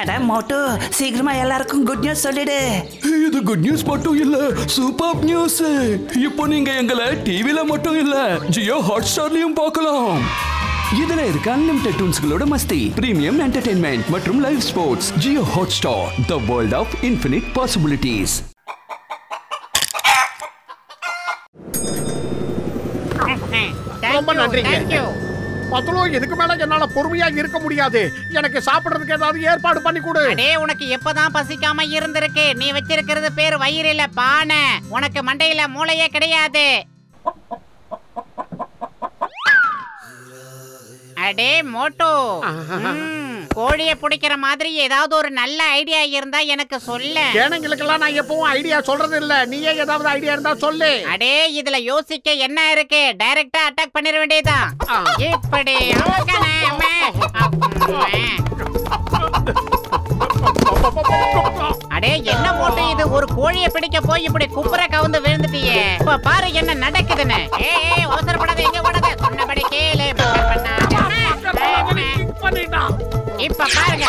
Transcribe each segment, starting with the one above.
அட மோட்டு, சீக்கிரமா எல்லாருக்கும் குட் நியூஸ் சொல்லிடு. இது குட் நியூஸ் மட்டும் இல்ல, சூப்பர் நியூஸ். இப்போ நீங்க எங்களை டிவில மட்டும் இல்ல, ஜியோ ஹாட்ஸ்டார்லயும் பார்க்கலாம். இதுல இருக்க அன்லிமிட்டெட் டூன்ஸ்களோட மஸ்தி, பிரீமியம் என்டர்டெயின்மெண்ட் மற்றும் live sports. Jio Hotstar, the world of infinite possibilities. ரொம்ப நன்றிங்க. பத்துலோ இதுக்கு மேல என்னால பொறுமையா இருக்க முடியாது. எனக்கு சாப்பிடுறதுக்கு ஏதாவது ஏற்பாடு பண்ணி கொடு. அடே, உனக்கு எப்பதான் பசிக்காம இருந்திருக்கு? நீ வச்சிருக்கிறது பேர் வயிறு இல்ல, பானை. உனக்கு மண்டையில மூளையே கிடையாது. அடே மோட்டோ, கோழியை பிடிக்கிற மாதிரி ஏதாவது ஒரு நல்ல ஐடியா இருந்தா எனக்கு சொல்லு. ஏனங்களுக்கெல்லாம் நான் எப்பவும் ஐடியா சொல்றது இல்ல. நீயே ஏதாவது ஐடியா இருந்தா சொல்லு. அடே, இதுல யோசிக்க என்ன இருக்கு? டைரக்டா அட்டாக் பண்ணிர வேண்டியதுதான். இப்படி அடே, என்ன மோட்டோ இது? ஒரு கோழியை பிடிக்க போய் இப்படி குப்புற கவுந்து விழுந்துட்டியே. இப்ப பாரு என்ன நடக்குதுன்னு. ஏய், அவசரப்படாத, எங்க ஓடாத, சொன்னபடி கேளு. இப்ப பாருங்க.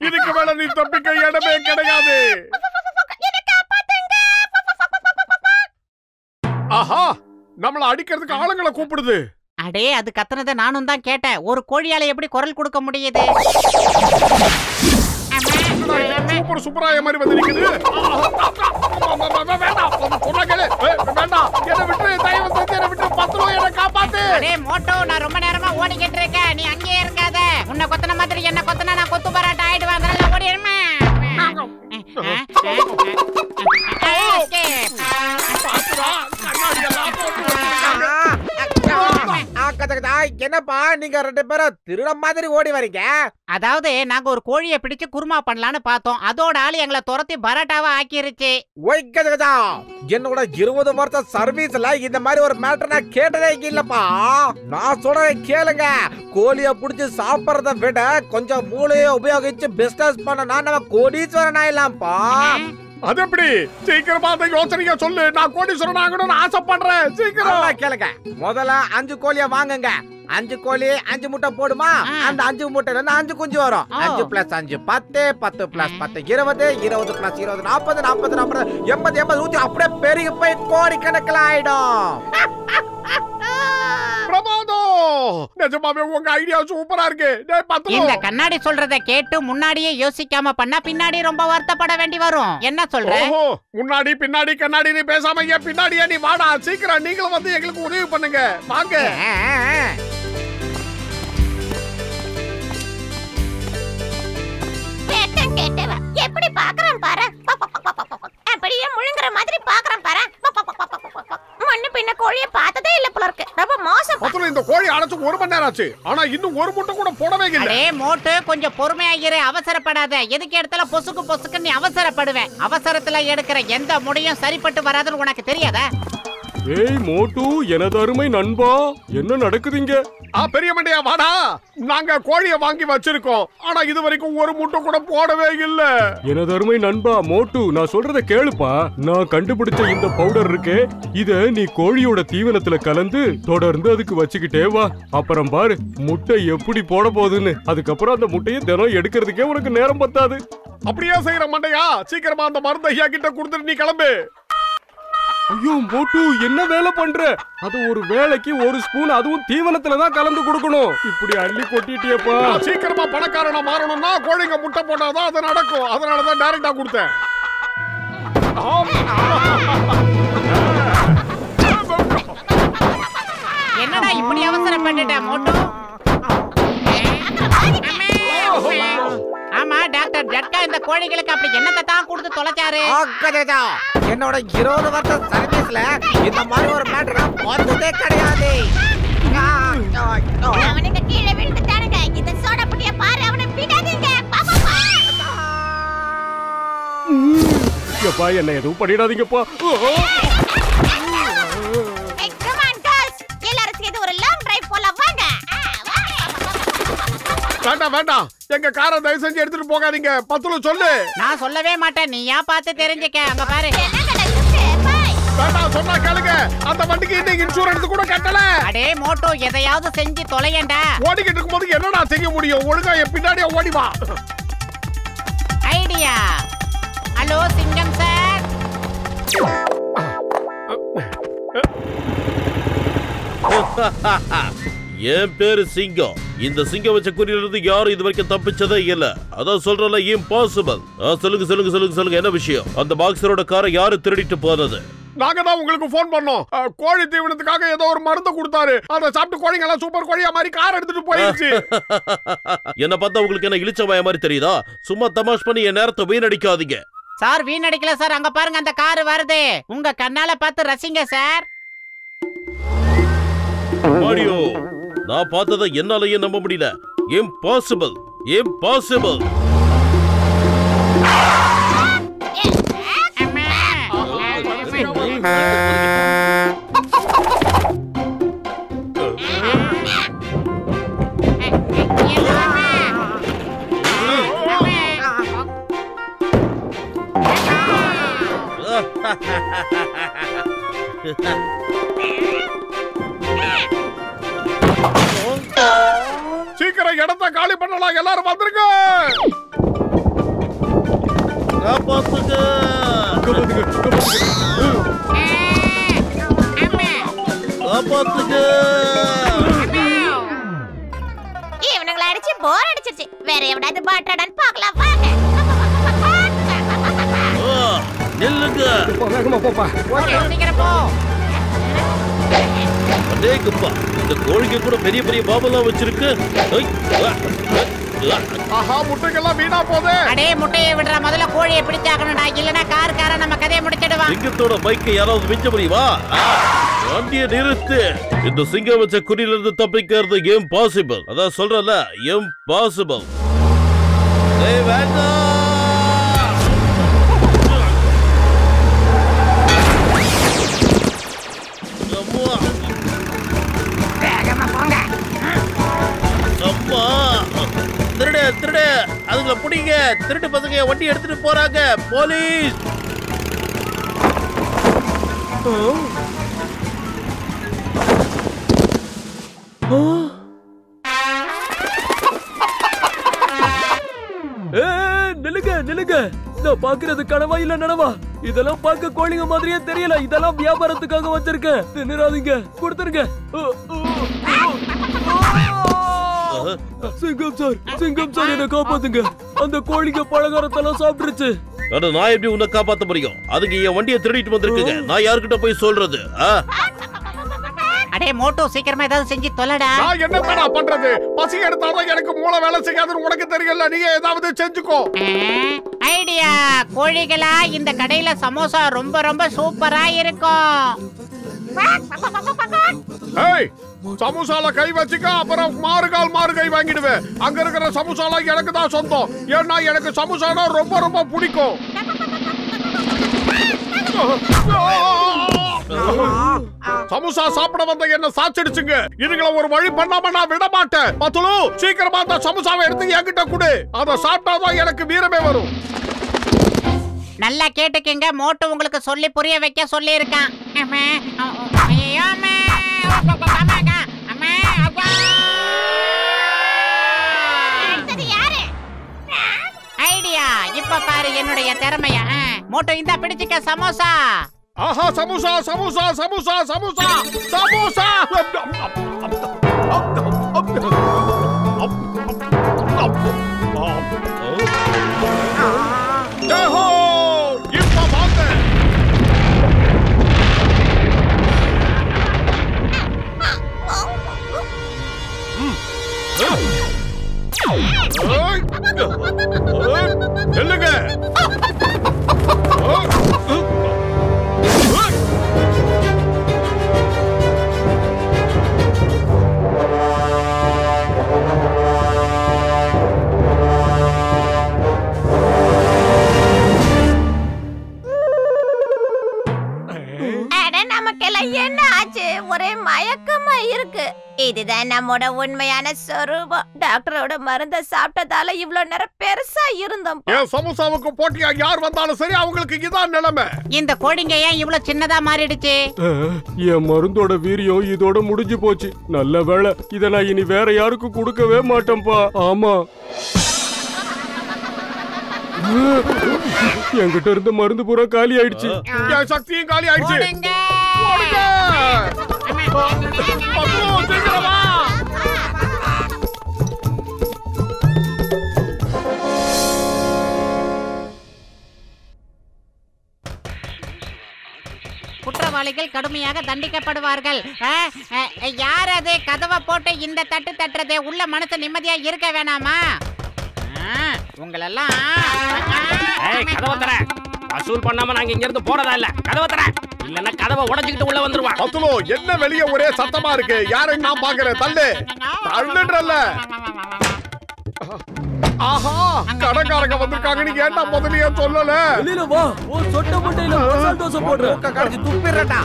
இதுக்கு மேல நீ தப்பிக்க இடமே கிடையாது. ஆஹா, நம்மள அடிக்கிறதுக்கு ஆளுங்களை கூப்பிடுது. அடே, அது கத்துனதை நானும் தான் கேட்டேன். ஒரு கோழியால எப்படி குரல் கொடுக்க முடியுது? சூப்பர் சூப்பராய மாதிரி வந்து நிக்குது. வேண்டாம், என்ன விட்டு, தயவு செஞ்சு என்ன விட்டு, 10 ரூபாய் என்ன காப்பாத்து. அடே மோட்டோ, நான் ரொம்ப நேரமா ஓடிக்கிட்டு இருக்கேன். நீ அங்கேயே இருக்காத. உன்னை கொத்தன மாதிரி என்ன கொத்தனா நான் கொத்து பராட்டா ஆயிடுவேன். அதனால ஓடிடுமே. என்னப்பா நீங்க 2 பேரும் திருட மாதிரி ஓடி வரீங்க? அதாவது நாங்க ஒரு கோழியை பிடிச்சு குருமா பண்ணலான்னு பார்த்தோம். அதோட ஆளு எங்களை துரத்தி பராட்டாவா ஆக்கிருச்சு. என்னோட 20 வருஷம் சர்வீஸ்ல இந்த மாதிரி ஒரு மேட்டர் நான் கேட்டதே இல்லப்பா. நான் சொல்றதை கேளுங்க. கோழியை பிடிச்சு சாப்பிடறத விட கொஞ்சம் மூளையை உபயோகிச்சு பிசினஸ் பண்ணனா நம்ம கோடீஸ்வரன் ஆயிடலாம்ப்பா. அது எப்படி? சீக்கிரமா அந்த யோசனைய சொல்லு. நான் கோடீஸ்வரன் ஆகணும்னு ஆசைப்படுறேன். சீக்கிரம் கேளுங்க. முதல்ல 5 கோழியை வாங்குங்க. 5 கோழி 5 முட்டை போடுமா? அந்த 5 முட்டையில இருந்து 5 குஞ்சு வரும். 5 + 5 10, 10 + 10 20, 20 + 20 40, 40 40 80 80 100 அப்படியே பெருகி போய் கோடிக்கணக்கில் ஆயிடும். பிரமாதம்! நிஜமாவே உங்க ஐடியா சூப்பரா இருக்கு. இந்த கண்ணாடி சொல்றத கேட்டு முன்னாடியே யோசிக்காம பண்ணா பின்னாடி ரொம்ப வருத்தப்பட வேண்டி வரும். என்ன சொல்ற? முன்னாடி பின்னாடி கண்ணாடி நீ பேசாம ஏன் பின்னாடியே நீ வாடா. சீக்கிரம் நீங்களும் வந்து எங்களுக்கு உதவி பண்ணுங்க. வாங்க. எப்படி பாக்குறேன் பாரு. அப்படியே முழுங்குற மாதிரி பாக்குறேன் பாரு. முன்ன பின்ன கோழியை பார்த்ததே இல்ல போல இருக்கு. ரொம்ப மோசம். பத்துல இந்த கோழி அடைச்சு 1 மணி நேரம் ஆச்சு. ஆனா இன்னும் ஒரு முட்டை கூட போடவே இல்ல. அடே மோட்டு, கொஞ்சம் பொறுமையா இரு, அவசரப்படாத. எதுக்கு எடுத்தால பொசுக்கு பொசுக்கு நீ அவசரப்படுவேன். அவசரத்துல எடுக்கிற எந்த முடியும் சரிப்பட்டு வராதுன்னு உனக்கு தெரியாதா? ஏய் மோட்டு, எனது அருமை நண்பா, என்ன நடக்குதுங்க? பெரிய மண்டையா வாடா. நாங்க கோழியை வாங்கி வச்சிருக்கோம். ஆனா இது வரைக்கும் ஒரு முட்டை கூட போடவே இல்ல. எனது அருமை நண்பா மோட்டு, நான் சொல்றத கேளுப்பா. நான் கண்டுபிடிச்ச இந்த பவுடர் இருக்கு, இத நீ கோழியோட தீவனத்துல கலந்து தொடர்ந்து அதுக்கு வச்சுக்கிட்டே வா. அப்புறம் பாரு முட்டை எப்படி போட போகுதுன்னு. அதுக்கப்புறம் அந்த முட்டையை தினம் எடுக்கிறதுக்கே உனக்கு நேரம் பத்தாது. அப்படியே செய்யற மண்டையா, சீக்கிரமா அந்த மருந்து ஐயா கிட்ட கொடுத்துட்டு நீ கிளம்பு. ஐயோ மோட்டு, என்ன வேலை பண்ற? அது ஒரு வேளைக்கு 1 ஸ்பூன், அதுவும் தீவனத்துல தான் கலந்து கொடுக்கணும். இப்படி அள்ளி கொட்டிட்டியப்பா. சீக்கிரமா பணக்காரனா மாறணும்னா கோழிங்க முட்டை போட்டாதான் அது நடக்கும். அதனாலதான் டைரக்டா கொடுத்தேன். என்னடா இப்படி அவசரப்பட்டுட்ட மோட்டு? ஆமா டாக்டர் ஜட்கா இந்த கோழிகளுக்கு அப்படி என்னத்தை தான் கொடுத்து தொலைச்சாரு? என்னோட 20 வருஷம் சர்வீஸ்ல இந்த மாதிரி ஒரு மேட்டர் பார்த்ததே கிடையாது. அவனுக்கு கீழே விழுந்துட்டானுங்க. இந்த சோடா புட்டிய பாரு, அவனை விடாதீங்க. எப்பா என்ன எதுவும் பண்ணிடாதீங்கப்பா. கம் ஆன் गाइस, எல்லாரும் சேர்ந்து ஒரு லாங் டிரைவ் போலாம் வாங்க. வேண்டாம் வேண்டாம், எங்க காரை தயவு செஞ்சு எடுத்துட்டு போகாதீங்க. பத்துல சொல்லு. நான் சொல்லவே மாட்டேன், நீ ஏன் பார்த்து தெரிஞ்சுக்க. அங்க பாரு. வேண்டாம் சொன்னா கேளுங்க, அந்த வண்டிக்கு இன்னும் இன்சூரன்ஸ் கூட கட்டல. அடே மோட்டோ, எதையாவது செஞ்சு தொலையண்டா. ஓடிக்கிட்டு இருக்கும்போது என்னடா செய்ய முடியும்? ஒழுங்கா என் பின்னாடியே ஓடி வா. ஐடியா. ஹலோ சிங்கம் சார். என் பேரு சிங்கம். இந்த சிங்கம் வச்ச குறியிலிருந்து யாரும் இது வரைக்கும் தப்பிச்சதே இல்ல. அதான் சொல்றல, இம்பாசிபிள். சொல்லுங்க சொல்லுங்க சொல்லுங்க சொல்லுங்க, என்ன விஷயம்? அந்த பாக்ஸரோட காரை யாரு திருடிட்டு போனது? நாங்க தான் உங்களுக்கு போன் பண்ணோம். கோழி தீவனத்துக்காக ஏதோ ஒரு மருந்து கொடுத்தாரு. அதை சாப்பிட்டு கோழிங்க எல்லாம் சூப்பர் கோழியா மாதிரி கார் எடுத்துட்டு போயிடுச்சு. என்ன பார்த்தா உங்களுக்கு என்ன இளிச்சவாய மாதிரி தெரியுதா? சும்மா தமாஷ் பண்ணி என் நேரத்தை வீணடிக்காதீங்க. சார் வீணடிக்கல சார், அங்க பாருங்க அந்த கார் வருது. உங்க கண்ணால பார்த்து ரசிங்க சார். மாரியோ, நான் பார்த்ததை என்னாலயே நம்ப முடியல. Impossible, impossible. சீக்கிரம் இடத்தை காலி பண்ணலாம், எல்லாரும் வந்துருங்க. காப்பாத்துங்க. காப்பாத்துங்க. இவனுங்களை அடிச்சு போர் அடிச்சிருச்சு. வேற எவனாவது பாட்டாடான்னு பார்க்கலாம் வாங்க. நில்லுங்க. வேகமா போப்பா. சீக்கிரம் போ. அடேங்கப்பா, இந்த கோழிக்கு கூட பெரிய பெரிய பாபெல்லாம் வச்சிருக்கு. ஆஹா, முட்டைகள்லாம் வீணா போதே. அடே முட்டையை விடுற, முதல்ல கோழியை பிடிச்சாக்கணும்டா, இல்லனா கார நம்ம கதையை முடிச்சிடுவான். சிங்கத்தோட பைக்கை யாராவது மிஞ்ச முடியுமா? வண்டியை நிறுத்து. இந்த சிங்கம் வச்ச குறியில இருந்து தப்பிக்கிறது இம்பாசிபிள். அதான் சொல்றல, இம்பாசிபிள். ஏய் வேண்டாம். அம்மா, திருடு திருடு, அதுங்களை பிடிங்க. திருட்டு பசங்க வண்டி எடுத்துட்டு போறாங்க. போலீஸ். நில்லுங்க நில்லுங்க. நான் பாக்குறது கனவா இல்ல நனவா? இதெல்லாம் பார்க்க கோழிங்க மாதிரியே தெரியல. இதெல்லாம் வியாபாரத்துக்காக வச்சிருக்கேன். தின்னுறாதீங்க, கொடுத்துருங்க. சிங்கம் சார், சிங்கம் சார், என்ன காப்பாத்துங்க. அந்த கோழிங்க பலகாரத்தெல்லாம் சாப்பிட்டுருச்சு. நான் எப்படி உன்னை காப்பாத்த முடியும்? அதுக்கு என் வண்டியை திருடிட்டு வந்திருக்குங்க. நான் யாருக்கிட்ட போய் சொல்றது? அடே மோட்டோ, சீக்கிரமா ஏதாவது செஞ்சு தொலைடா. நான் என்ன பண்றது? பசி எடுத்தாதான் எனக்கு மூளை வேலை செய்யாதுன்னு உனக்கு தெரியல. நீ ஏதாவது செஞ்சுக்கோ. ஐடியா. கோழிகளா, இந்த கடையில சமோசா ரொம்ப ரொம்ப சூப்பரா இருக்கும். ஏய், சமோசால கை வச்சுக்க, அப்புறம் மாறுகால் மாறு கை வாங்கிடுவேன். அங்க இருக்கிற சமோசால எனக்கு தான் சொந்தம். ஏன்னா எனக்கு சமோசானா ரொம்ப ரொம்ப பிடிக்கும். சமோசா சாப்பிட வந்த என்ன சாச்சிடுச்சுங்க. இதுங்களை ஒரு வழி பண்ணாம நான் விட மாட்டேன். பத்துலு, சீக்கிரமா அந்த சமோசாவை எடுத்து என்கிட்ட கொடு. அதை சாப்பிட்டாதான் எனக்கு வீரமே வரும். நல்லா கேட்டுக்கங்க, மோட்டோ உங்களுக்கு சொல்லி புரிய வைக்க சொல்லி இருக்கான். ஐடியா. இப்ப பாரு என்னுடைய திறமைய. மோட்டோ, இந்த பிடிச்சுக்க சமோசா. ஆஹா, சமோசா சமோசா சமோசா சமோசா சமோசா. ஜெஹோ, இப்ப வாங்க. நில்லுங்க. மயக்கமா இருக்கு. இதுதான் நம்மோட உண்மையான சொரூபம். டாக்டரோட மருந்த சாப்பிட்டதால இவ்ளோ நேரம் பெருசா இருந்தோம். என் சமோசாவுக்கு போட்டியா யார் வந்தாலும் சரி அவங்களுக்கு இதான் நிலைமை. இந்த கோழிங்க ஏன் இவ்வளவு சின்னதா மாறிடுச்சு? என் மருந்தோட வீரியம் இதோட முடிஞ்சு போச்சு. நல்ல வேளை, இத நான் இனி வேற யாருக்கும் கொடுக்கவே மாட்டேன்பா. ஆமா, என்கிட்ட இருந்த மருந்து பூரா காலி ஆயிடுச்சு. என் சக்தியும் காலி ஆயிடுச்சு. குற்றவாளிகள் கடுமையாக தண்டிக்கப்படுவார்கள். யார் அது கதவை போட்டு இந்த தட்டு தட்டுறது? உள்ள மனசு நிம்மதியா இருக்க வேணாமா? உங்களெல்லாம் கதவை தர. வசூல் பண்ணாம நாங்க இங்க இருந்து போறதா இல்ல. கதவை தர, இல்லன்னா கதவை உடைச்சிட்டு உள்ள வந்துருவா. பத்துலோ என்ன வெளியே ஒரே சத்தமா இருக்கு? யாரையும் நான் பாக்குறேன். தள்ளு தள்ளுன்றல்ல. ஆஹா, கடைக்காரங்க வந்திருக்காங்க. நீங்க ஏன்டா முதல்லயே சொல்லல? வெளியில வா. ஓ சொட்ட முட்டையில மசாலா போடுற. கடிச்சு துப்பிறடா.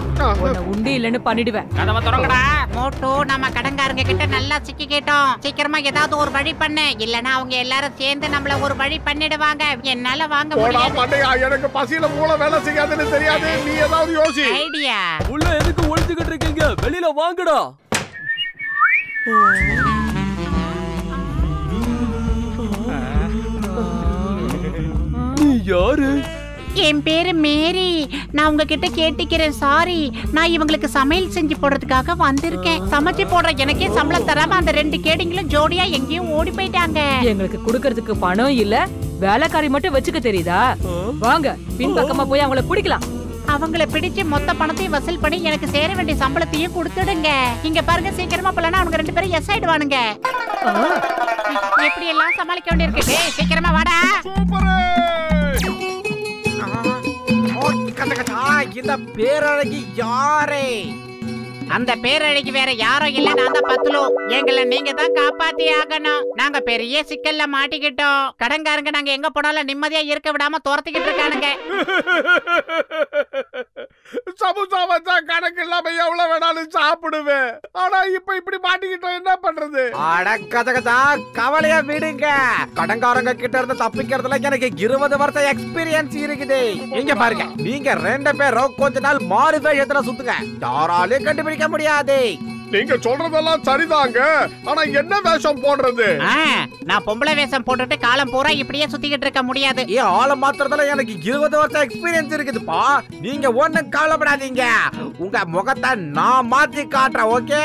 உண்டி இல்லன்னு பண்ணிடுவேன். கதவை திறங்கடா. மோட்டோ, நம்ம கடங்காரங்க கிட்ட நல்லா சிக்கி கேட்டோம். சீக்கிரமா ஏதாவது ஒரு வழி பண்ணு, இல்லனா அவங்க எல்லாரும் சேர்ந்து நம்மள ஒரு வழி பண்ணிடுவாங்க. என்னால வாங்க முடியாது. மண்டையா, எனக்கு பசியில மூளை வேலை செய்யாதுன்னு தெரியாது. நீ ஏதாவது யோசி. ஐடியா. உள்ள எதுக்கு ஒளிஞ்சுக்கிட்டு இருக்கீங்க? வெளியில வாங்கடா. நீ யாரு? என் பேரு மேரி. நான் உங்ககிட்ட கேட்டுக்கிறேன். சாரி, நான் இவங்களுக்கு சமையல் செஞ்சு போடுறதுக்காக வந்திருக்கேன். சமைச்சு போடுற எனக்கே சம்பளம் தராம அந்த 2 கேடிங்களும் ஜோடியா எங்கேயும் ஓடி போயிட்டாங்க. எங்களுக்கு குடுக்கறதுக்கு பணம் இல்ல, வேலைக்காரி மட்டும் வச்சுக்க தெரியுதா? வாங்க, பின்பக்கமா போய் அவங்கள பிடிக்கலாம். அவங்கள பிடிச்சு மொத்த பணத்தையும் வசூல் பண்ணி எனக்கு சேர வேண்டிய சம்பளத்தையும் கொடுத்துடுங்க. இங்க பாருங்க, சீக்கிரமா போலனா அவங்க 2 பேரும் எஸ் ஆயிடுவானுங்க. எப்படி எல்லாம் சமாளிக்க வேண்டியிருக்கு. டேய், சீக்கிரமா வாடா. இந்த பேரழகி யாரே? அந்த பேரழகி வேற யாரும் இல்ல, நான் தான் பத்துலு. எங்களை நீங்க தான் காப்பாத்தி ஆகணும். நாங்க பெரிய சிக்கல்ல மாட்டிக்கிட்டோம். கடன்காரங்க நாங்க எங்க போனாலும் நிம்மதியா இருக்க விடாம துரத்திக்கிட்டு இருக்கானுங்க. சமோசா வச்சா கணக்கு இல்லாம எவ்வளவு வேணாலும் சாப்பிடுவேன். ஆனா இப்ப இப்படி மாட்டிக்கிட்டோம், என்ன பண்றது? அடக்கதகதா, கவலையா விடுங்க. கடன்காரங்க கிட்ட இருந்து தப்பிக்கிறதுல எனக்கு 20 வருஷம் எக்ஸ்பீரியன்ஸ் இருக்குது. இங்க பாருங்க, நீங்க 2 பேரும் கொஞ்ச நாள் மாறு வேஷத்துல சுத்துங்க. யாராலையும் கண்டுபிடிக்க முடியாது. நீங்க சொல்றதெல்லாம் சரிதாங்க. ஆனா என்ன வேஷம் போடுறது? நான் பொம்பளை வேஷம் போட்டுட்டு காலம் பூரா இப்படியே சுத்திக்கிட்டு இருக்க முடியாது. ஆள மாத்திரத்துல எனக்கு 20 வருஷம் எக்ஸ்பீரியன்ஸ் இருக்குதுப்பா. நீங்க ஒண்ணும் கவலைப்படாதீங்க. உங்க முகத்தை நான் மாத்தி காட்டுறேன். ஓகே?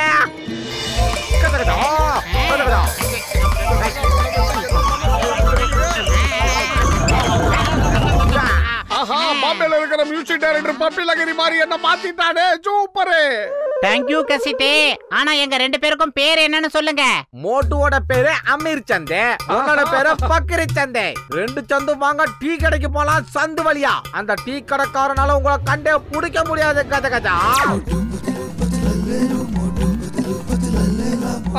ஆஹா, பாம்பேல இருக்கிற மியூசிக் டைரக்டர் பப்பி லகரி மாதிரி என்ன மாத்திட்டானே. சூப்பர். தேங்க்யூ கசிட்டே. ஆனா எங்க 2 பேருக்கும் பேர் என்னன்னு சொல்லுங்க. மோட்டுவோட பேரு அமீர் சந்தே, உன்னோட பேரு பக்கரி சந்தே. 2 சந்து வாங்க டீ கடைக்கு போலாம் சந்து வழியா. அந்த டீ கடைக்காரனால உங்களை கண்டே பிடிக்க முடியாது. கதகதா.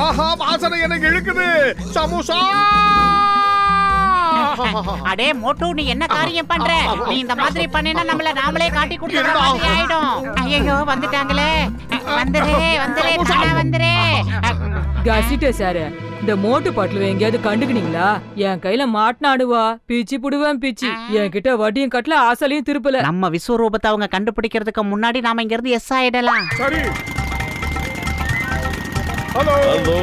ஆஹா, வாசனை எனக்கு இழுக்குது. சமோசா. அடே மோட்டு, நீ என்ன காரியம் பண்ற? நீ இந்த மாதிரி பண்ணினா நம்மள நாமளே காட்டி கொடுத்துற மாதிரி ஆயிடும். ஐயோ, வந்துட்டாங்களே. வந்துரே வந்துரே தானா வந்துரே. கசிட்டே சார், இந்த மோட்டு பாட்டில் எங்கேயாவது கண்டுக்கினீங்களா? என் கையில மாட்டினாடுவா, பிச்சு புடுவேன் பிச்சு. என்கிட்ட வட்டியும் கட்டல, ஆசலையும் திருப்பல. நம்ம விஸ்வரூபத்தை அவங்க கண்டுபிடிக்கிறதுக்கு முன்னாடி நாம இங்க இருந்து எஸ் ஆயிடலாம். சரி. Hello hello.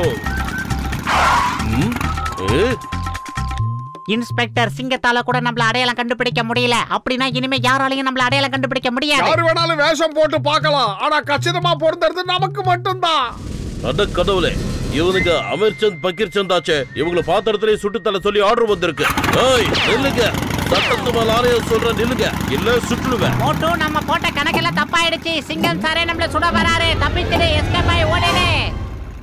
இன்ஸ்பெக்டர், சிங்கத்தால கூட நம்மள அடையாளம் கண்டுபிடிக்க முடியல. அப்படின்னா இனிமே யாராலையும் நம்மள அடையாளம் கண்டுபிடிக்க முடியாது. யாரு வேணாலும் வேஷம் போட்டு பார்க்கலாம். ஆனா கச்சிதமா பொறுத்தது நமக்கு மட்டும்தான். அட கடவுளே, இவனுக்கு அமீர்சந்த் பக்கீர்சந்த் ஆச்சே. இவங்களை பாத்திரத்திலே சுட்டு தலை சொல்லி ஆர்டர் வந்திருக்கு. ஏய், நில்லுங்க. சட்டத்து மேல ஆணையம் சொல்ற, நில்லுங்க, இல்ல சுட்டுடுவேன். மோட்டு, நம்ம போட்ட கணக்கெல்லாம் தப்பாயிடுச்சு. சிங்கம் சாரே நம்மள சுட வராரு. தப்பிச்சிடு, எஸ்கேப் ஆயி ஓடிடு.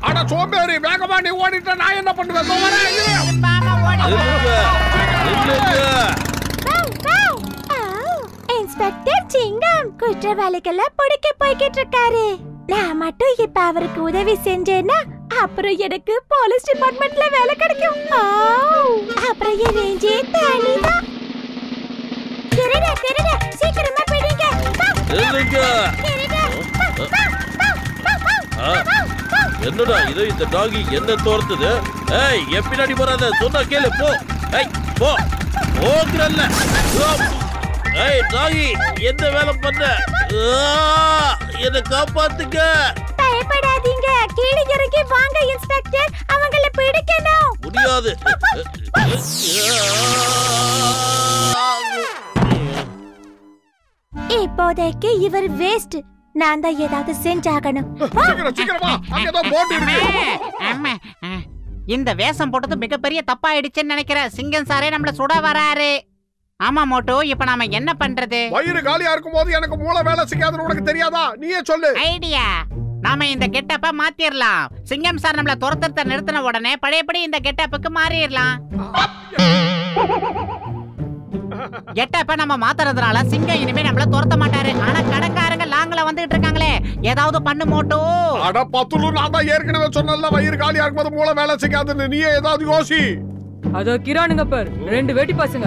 அட சோம்பேறி, வேகமா நீ ஓடிட்ட நான் என்ன பண்ணுவேன்? இன்ஸ்பெக்டர் சிங்கம் குற்றவாளிகளை பிடிக்க போய்கிட்டு இருக்காரு. நான் மட்டும் இப்ப அவருக்கு உதவி செஞ்சேன்னா அப்புறம் எனக்கு போலீஸ் டிபார்ட்மெண்ட்ல வேலை கிடைக்கும். அப்புறம் என் ரேஞ்சே தனிதான். திருட திருட, சீக்கிரமா பிடிங்க. என்னடா இது இந்த டாகி என்ன தோர்த்துது? ஏய் என் பின்னாடி போறாத, சொன்னா கேளு போ. ஏய் போ போகிறல்ல. ஏய் டாகி என்ன வேலை பண்ண? என்ன காப்பாத்துங்க. பயப்படாதீங்க, கீழே இறங்கி வாங்க இன்ஸ்பெக்டர், அவங்களை பிடிக்கணும். முடியாது. இப்போதைக்கு இவர் வேஸ்ட். நான் தான் ஏதாவது செஞ்சாகணும். இந்த வேஷம் போட்டது மிகப்பெரிய தப்பாயிடுச்சுன்னு நினைக்கிறேன். சிங்கம் சாரே நம்மள சுட வராரு. ஆமா மோட்டோ, இப்ப நாம என்ன பண்றது? வயிறு காலியா இருக்கும் போது எனக்கு மூளை வேலை செய்யாதுன்னு உனக்கு தெரியாதா? நீயே சொல்லு. ஐடியா, நாம இந்த கெட்டப்ப மாத்திரலாம். சிங்கம் சார் நம்மள துரத்துறத நிறுத்தின உடனே பழையபடி இந்த கெட்டப்புக்கு மாறிடலாம். கெட்டப்ப நம்ம மாத்துறதுனால சிங்கம் இனிமே நம்மள துரத்த மாட்டாரு. ஆனா கடைக்காரங்க லாங்கல வந்துட்டு இருக்காங்களே, ஏதாவது பண்ணு மோட்டோ. அட பத்துலு, நான் தான் ஏற்கனவே சொன்னல வயிறு காலியா இருக்கும்போது மூளை வேலை செய்யாதுன்னு. நீயே ஏதாவது யோசி. அதோ கிரானுங்க பார், 2 வேட்டி பசங்க.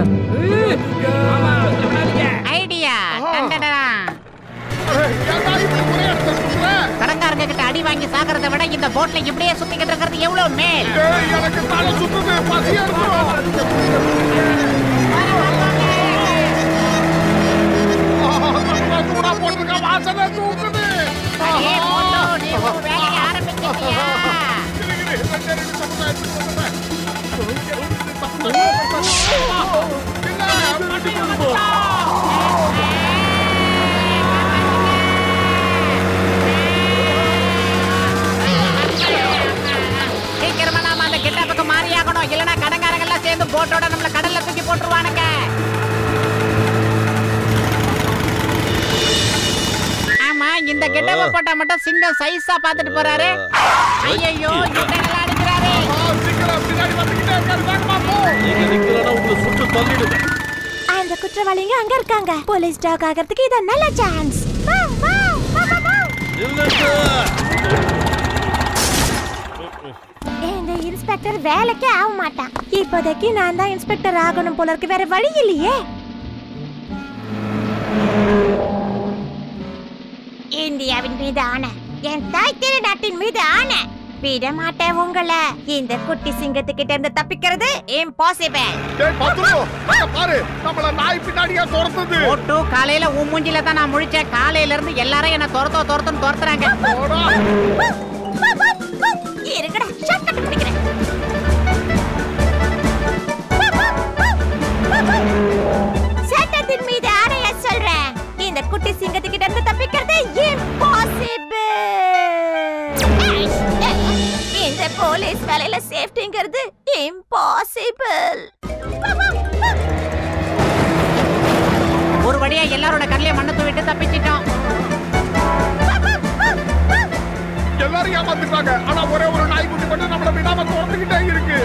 ஐடியா, கடைக்காரங்க கிட்ட அடி வாங்கி சாகிறத விட இந்த போட்ல இப்படியே சுத்திக்கிட்டு இருக்கிறது எவ்வளவு மேல். எனக்கு தலை சுத்துது, பசியா இருக்கு. போட்டுருக்க வாசனை தூக்குது. வேலையை ஆரம்பிச்சிட்டியா? சீக்கிரமா நாம அந்த கிட்டப்புக்கு மாறியாகணும், இல்லனா கடங்காரங்க எல்லாம் சேர்ந்து போட்டோட நம்மள கடல்ல தூக்கி போட்டுருவானுங்க. ஆமா, இந்த கிட்டப்ப போட்டா மட்டும் சிங்கம் சைஸா பாத்துட்டு போறாரு. ஐயோ, கிட்டல அடிக்குறாரு. சீக்கிரம் பின்னாடி வந்துட்டே இருக்காரு. நீங்க நிக்கலனா உங்களை சுட்டு தள்ளிடுவேன். அந்த குற்றவாளிங்க அங்க இருக்காங்க. போலீஸ் டாக் ஆகிறதுக்கு இது நல்ல சான்ஸ். இந்த இன்ஸ்பெக்டர் வேலைக்கு ஆக மாட்டான். இப்போதைக்கு நான் தான் இன்ஸ்பெக்டர் ஆகணும் போல இருக்கு, வேற வழி இல்லையே. இந்தியாவின் மீது ஆணை, என் தாய் திருநாட்டின் மீது ஆணை, விட மாட்டேன் உங்களை. இந்த குட்டி சிங்கத்துக்கிட்ட இருந்து தப்பிக்கிறது இம்பாசிபிள். டேய் பத்துலு, அங்க பாரு, நம்மள நாய் பின்னாடியே துரத்துது. ஓட்டு, காலையில உன் மூஞ்சில தான் நான் முழிச்சேன். காலையில இருந்து எல்லாரும் என்ன துரத்துன்னு துரத்துறாங்க. இருங்கடா, ஷார்ட்கட் பிடிக்கிறேன். சட்டத்தின் மீது ஆணைய சொல்றேன், இந்த குட்டி சிங்கத்துக்கிட்ட இருந்து தப்பிக்கிறது இம்பாசிபிள். இந்த போலீஸ் வேலையில சேஃப்டிங்கிறது இம்பாசிபிள். ஒரு வழியா எல்லாரோட கண்ணிலே மண்ணை தூவிட்டு தப்பிச்சிட்டோம். எல்லாரும் ஏமாந்துட்டாங்க. ஆனா ஒரே ஒரு நாய்க்குட்டி மட்டும் நம்மள விடாம துரத்துக்கிட்டே இருக்கு.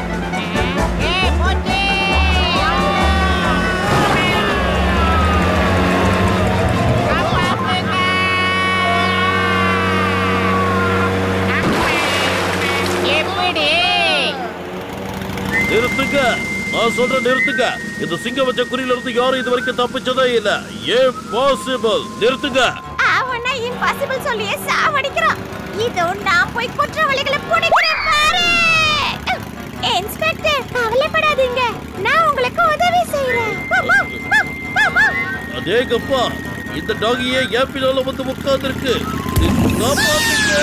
நிறுத்துங்க, நான் சொல்ற நிறுத்துங்க. இந்த சிங்கம் வச்ச குறியில இருந்து யாரும் இது வரைக்கும் தப்பிச்சதே இல்ல. இம்பாசிபிள். நிறுத்துங்க. அவனா இம்பாசிபிள் சொல்லியே சாவடிக்கிறான். இதோ நான் போய் குற்றவாளிகளை பிடிக்கிறேன் பாரு. இன்ஸ்பெக்டர், கவலைப்படாதீங்க, நான் உங்களுக்கு உதவி செய்றேன். அதேகப்பா, இந்த டாகியே என் பின்னால வந்து உட்கார்ந்திருக்கு. காப்பாத்துங்க.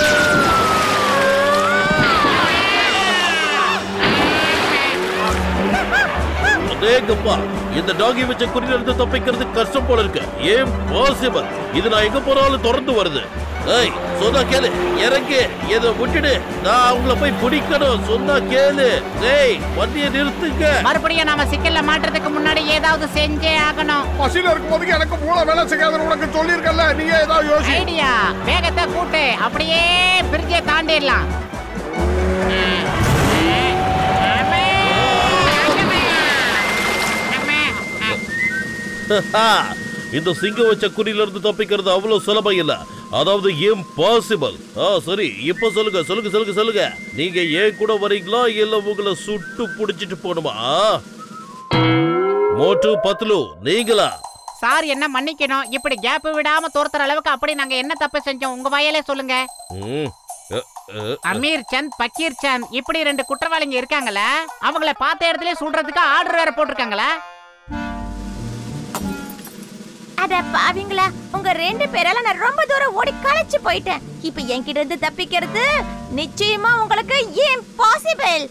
அதேகப்பா, இந்த டாகி வச்ச குறியில இருந்து தப்பிக்கிறது கஷ்டம் போல இருக்கு. இம்பாசிபிள். இது நான் எங்க போனாலும் தொடர்ந்து வருது. ஏய், சொன்னா கேளு, இறங்கு, எதை விட்டுடு, நான் அவங்கள போய் பிடிக்கணும். சொன்னா கேளு. ஏய், வண்டியை நிறுத்துங்க. மறுபடியும் நாம சிக்கல்ல மாட்டுறதுக்கு முன்னாடி ஏதாவது செஞ்சே ஆகணும். பசியில இருக்கும்போது எனக்கு மூளை வேலை செய்யாதுன்னு உனக்கு சொல்லியிருக்கல. நீயே ஏதாவது யோசி. ஐடியா, வேகத்தை கூட்டு, அப்படியே பிரிட்ஜை தாண்டிடலாம். இந்த சிங்கம் வச்ச குறியில இருந்து தப்பிக்கிறது அவ்வளவு சுலபம் இல்ல. அதாவது இம்பாசிபிள். சரி, இப்ப சொல்லுங்க சொல்லுங்க சொல்லுங்க சொல்லுங்க. நீங்க ஏன் கூட வரீங்களா, இல்ல உங்களை சுட்டு புடிச்சிட்டு போணுமா? மோட்டு பத்லு, நீங்களா? சார், என்ன மன்னிக்கணும். இப்படி கேப் விடாம துரத்துற அளவுக்கு அப்படி நாங்க என்ன தப்பு செஞ்சோம்? உங்க வாயாலே சொல்லுங்க. அமீர் சந்த் பக்கீர் சந்த் இப்படி 2 குற்றவாளிங்க இருக்காங்களா? அவங்கள பார்த்த இடத்துல சுடுறதுக்கு ஆர்டர் வேற போட்டிருக்காங்களா? அட பாவிங்களா, உங்க 2 பேரால நான் ரொம்ப தூரம் ஓடி களைச்சு போயிட்டேன். இப்போ என்கிட்ட இருந்து தப்பிக்கிறது நிச்சயமா உங்களுக்கு இம்பாசிபிள்.